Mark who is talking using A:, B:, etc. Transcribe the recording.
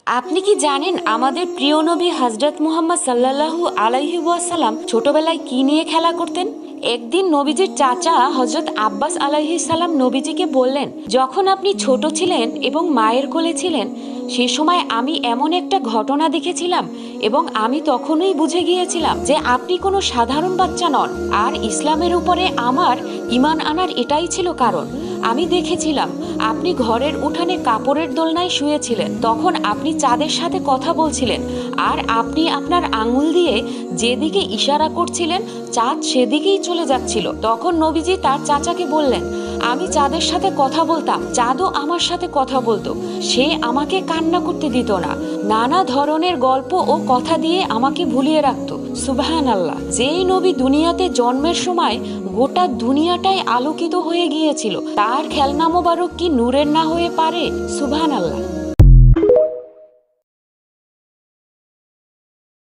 A: আপনি কি জানেন আমাদের প্রিয় নবী হযরত মুহাম্মদ সাল্লাল্লাহু আলাইহি ওয়াসাল্লাম ছোটবেলায় কি নিয়ে খেলা করতেন? একদিন নবীজির চাচা হযরত আব্বাস আলাইহিস সালাম নবীজিকে বললেন, যখন আপনি ছোট ছিলেন এবং মায়ের কোলে ছিলেন সে সময় আমি এমন একটা ঘটনা দেখেছিলাম এবং আমি তখনই বুঝে গিয়েছিলাম যে আপনি কোনো সাধারণ বাচ্চা নন। আর ইসলামের উপরে আমার ঈমান আনার এটাই ছিল কারণ। আমি দেখেছিলাম আপনি ঘরের উঠানে কাপড়ের দোলনায় শুয়েছিলেন, তখন আপনি চাঁদের সাথে কথা বলছিলেন আর আপনি আপনার আঙুল দিয়ে যেদিকে ইশারা করছিলেন চাঁদ সেদিকেই চলে যাচ্ছিল। তখন নবীজি তার চাচাকে বললেন, আমি চাঁদের সাথে কথা বলতাম, চাঁদও আমার সাথে কথা বলতো, সে আমাকে কান্না করতে দিত না, নানা ধরনের গল্প ও কথা দিয়ে আমাকে ভুলিয়ে রাখতো। সুবহানাল্লাহ। যেই নবী দুনিয়াতে জন্মের সময় গোটা দুনিয়াটাই আলোকিত হয়ে গিয়েছিল, তার খেলনা মোবারক কি নূরের না হয়ে পারে? সুবহানাল্লাহ।